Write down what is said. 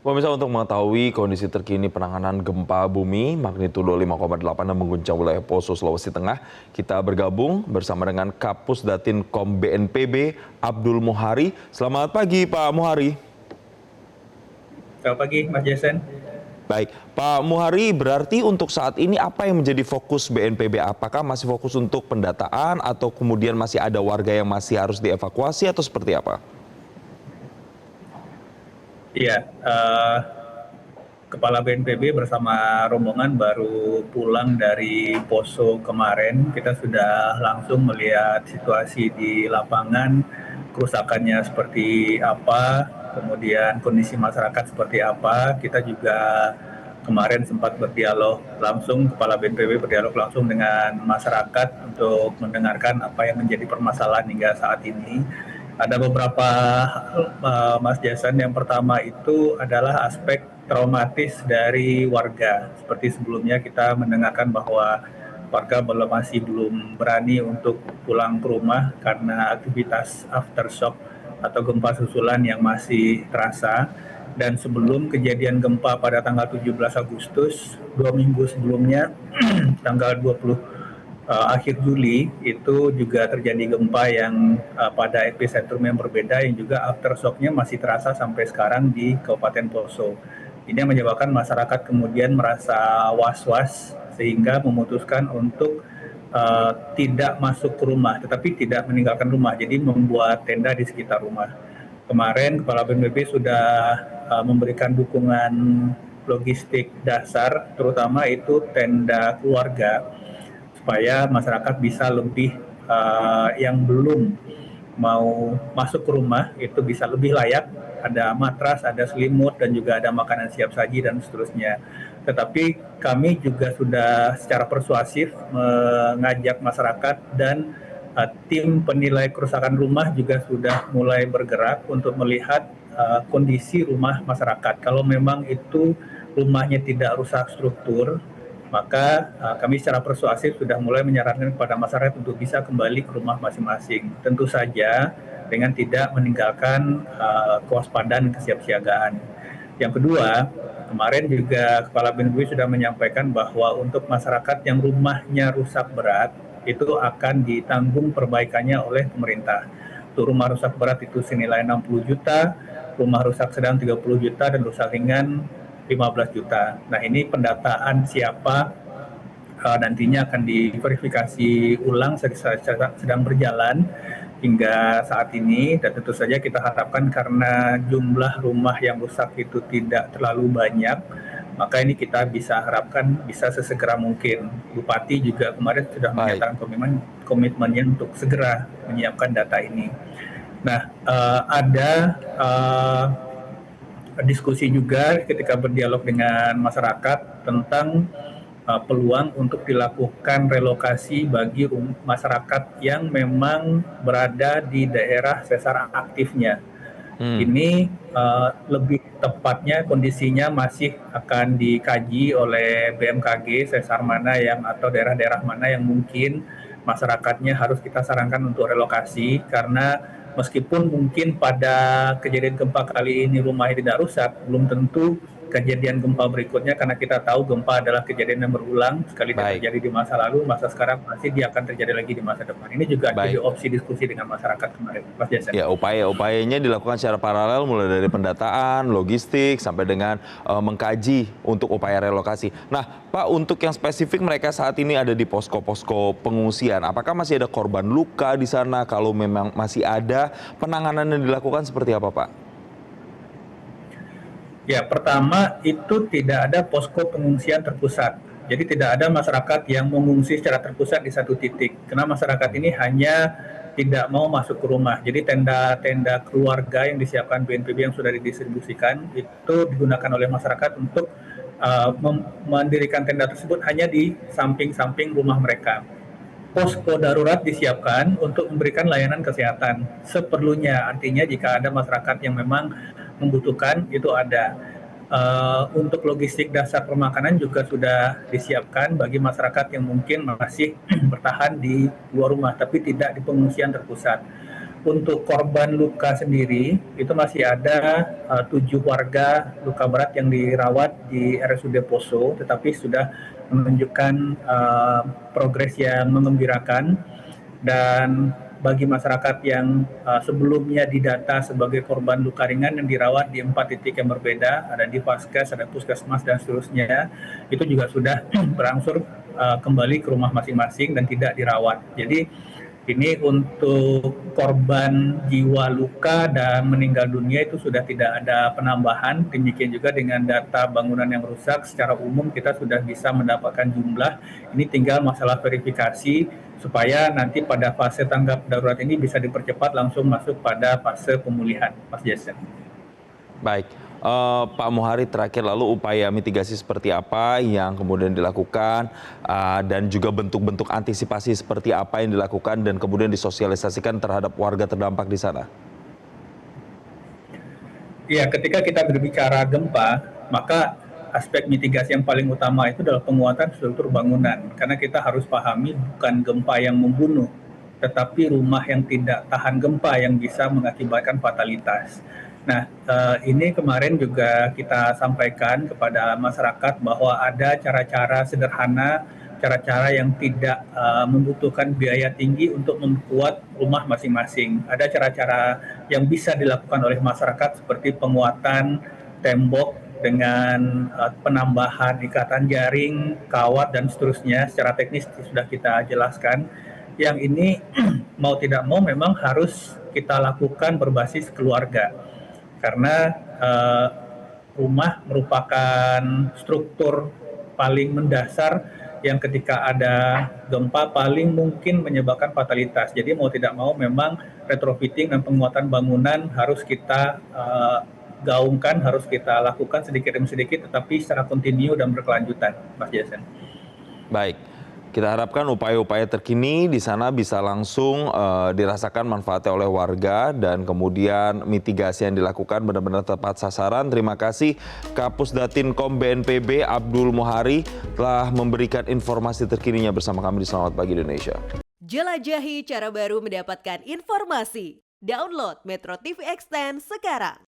Pemirsa untuk mengetahui kondisi terkini penanganan gempa bumi magnitudo 5,8 yang mengguncang wilayah Poso, Sulawesi Tengah, kita bergabung bersama dengan Kapus Datinkom BNPB Abdul Muhari. Selamat pagi Pak Muhari. Selamat pagi Mas Jason. Baik, Pak Muhari, berarti untuk saat ini apa yang menjadi fokus BNPB? Apakah masih fokus untuk pendataan atau kemudian masih ada warga yang masih harus dievakuasi atau seperti apa? Iya, Kepala BNPB bersama rombongan baru pulang dari Poso kemarin. Kita sudah langsung melihat situasi di lapangan, kerusakannya seperti apa, kemudian kondisi masyarakat seperti apa. Kita juga kemarin sempat berdialog langsung, Kepala BNPB berdialog langsung dengan masyarakat untuk mendengarkan apa yang menjadi permasalahan hingga saat ini. Ada beberapa Mas Jason. Yang pertama itu adalah aspek traumatis dari warga. Seperti sebelumnya kita mendengarkan bahwa warga masih belum berani untuk pulang ke rumah karena aktivitas aftershock atau gempa susulan yang masih terasa. Dan sebelum kejadian gempa pada tanggal 17 Agustus, 2 minggu sebelumnya, tanggal 20 akhir Juli itu juga terjadi gempa yang pada epicentrum yang berbeda, yang juga aftershocknya masih terasa sampai sekarang di Kabupaten Poso. Ini yang menyebabkan masyarakat kemudian merasa was-was sehingga memutuskan untuk tidak masuk ke rumah, tetapi tidak meninggalkan rumah, jadi membuat tenda di sekitar rumah. Kemarin Kepala BNPB sudah memberikan dukungan logistik dasar, terutama itu tenda keluarga, supaya masyarakat bisa lebih yang belum mau masuk ke rumah itu bisa lebih layak, ada matras, ada selimut, dan juga ada makanan siap saji dan seterusnya. Tetapi kami juga sudah secara persuasif mengajak masyarakat, dan tim penilai kerusakan rumah juga sudah mulai bergerak untuk melihat kondisi rumah masyarakat. Kalau memang itu rumahnya tidak rusak struktur, maka kami secara persuasif sudah mulai menyarankan kepada masyarakat untuk bisa kembali ke rumah masing-masing. Tentu saja dengan tidak meninggalkan kewaspadaan dan kesiapsiagaan. Yang kedua, kemarin juga Kepala BNPB sudah menyampaikan bahwa untuk masyarakat yang rumahnya rusak berat, itu akan ditanggung perbaikannya oleh pemerintah. Untuk rumah rusak berat itu senilai 60 juta, rumah rusak sedang 30 juta, dan rusak ringan 15 juta. Nah, ini pendataan siapa nantinya akan diverifikasi ulang, sedang berjalan hingga saat ini. Dan tentu saja kita harapkan karena jumlah rumah yang rusak itu tidak terlalu banyak, maka ini kita bisa harapkan bisa sesegera mungkin. Bupati juga kemarin sudah menyatakan komitmennya untuk segera menyiapkan data ini. Nah, ada diskusi juga ketika berdialog dengan masyarakat tentang peluang untuk dilakukan relokasi bagi masyarakat yang memang berada di daerah sesar aktifnya. Ini lebih tepatnya kondisinya masih akan dikaji oleh BMKG, sesar mana yang atau daerah-daerah mana yang mungkin masyarakatnya harus kita sarankan untuk relokasi, karena meskipun mungkin pada kejadian gempa kali ini rumahnya tidak rusak, belum tentu kejadian gempa berikutnya, karena kita tahu gempa adalah kejadian yang berulang, sekali terjadi di masa lalu, masa sekarang pasti dia akan terjadi lagi di masa depan. Ini juga jadi opsi diskusi dengan masyarakat kemarin, Mas Jason. Ya, upaya-upayanya dilakukan secara paralel mulai dari pendataan, logistik, sampai dengan mengkaji untuk upaya relokasi. Nah, Pak, untuk yang spesifik mereka saat ini ada di posko-posko pengungsian, apakah masih ada korban luka di sana? Kalau memang masih ada, penanganan yang dilakukan seperti apa, Pak? Ya, pertama itu tidak ada posko pengungsian terpusat. Jadi tidak ada masyarakat yang mengungsi secara terpusat di satu titik. Karena masyarakat ini hanya tidak mau masuk ke rumah. Jadi tenda-tenda keluarga yang disiapkan BNPB yang sudah didistribusikan itu digunakan oleh masyarakat untuk mendirikan tenda tersebut hanya di samping-samping rumah mereka. Posko darurat disiapkan untuk memberikan layanan kesehatan seperlunya. Artinya jika ada masyarakat yang memang membutuhkan, itu ada. Untuk logistik dasar permakanan juga sudah disiapkan bagi masyarakat yang mungkin masih bertahan di luar rumah tapi tidak di pengungsian terpusat. untuk korban luka sendiri itu masih ada 7 warga luka berat yang dirawat di RSUD Poso, tetapi sudah menunjukkan progres yang mengembirakan. Dan bagi masyarakat yang sebelumnya didata sebagai korban luka ringan yang dirawat di 4 titik yang berbeda, ada di Vaskes, ada Puskesmas dan seterusnya, itu juga sudah berangsur kembali ke rumah masing-masing dan tidak dirawat. Jadi ini untuk korban jiwa luka dan meninggal dunia itu sudah tidak ada penambahan. Demikian juga dengan data bangunan yang rusak, secara umum kita sudah bisa mendapatkan jumlah. Ini tinggal masalah verifikasi supaya nanti pada fase tanggap darurat ini bisa dipercepat langsung masuk pada fase pemulihan, Mas Jason. Baik, Pak Muhari, terakhir lalu upaya mitigasi seperti apa yang kemudian dilakukan dan juga bentuk-bentuk antisipasi seperti apa yang dilakukan dan kemudian disosialisasikan terhadap warga terdampak di sana? Ya, ketika kita berbicara gempa, maka aspek mitigasi yang paling utama itu adalah penguatan struktur bangunan. Karena kita harus pahami bukan gempa yang membunuh, tetapi rumah yang tidak tahan gempa yang bisa mengakibatkan fatalitas. Nah, ini kemarin juga kita sampaikan kepada masyarakat bahwa ada cara-cara sederhana, cara-cara yang tidak membutuhkan biaya tinggi untuk membuat rumah masing-masing. Ada cara-cara yang bisa dilakukan oleh masyarakat seperti penguatan tembok dengan penambahan ikatan jaring, kawat, dan seterusnya. Secara teknis sudah kita jelaskan. Yang ini mau tidak mau memang harus kita lakukan berbasis keluarga. Karena rumah merupakan struktur paling mendasar yang ketika ada gempa paling mungkin menyebabkan fatalitas. Jadi mau tidak mau memang retrofitting dan penguatan bangunan harus kita gaungkan, harus kita lakukan sedikit demi sedikit, tetapi secara kontinu dan berkelanjutan, Mas Jason. Baik, kita harapkan upaya-upaya terkini di sana bisa langsung dirasakan manfaatnya oleh warga dan kemudian mitigasi yang dilakukan benar-benar tepat sasaran. Terima kasih Kapusdatinkom BNPB Abdul Muhari telah memberikan informasi terkininya bersama kami di Selamat Pagi Indonesia. Jelajahi cara baru mendapatkan informasi. Download Metro TV Extend sekarang.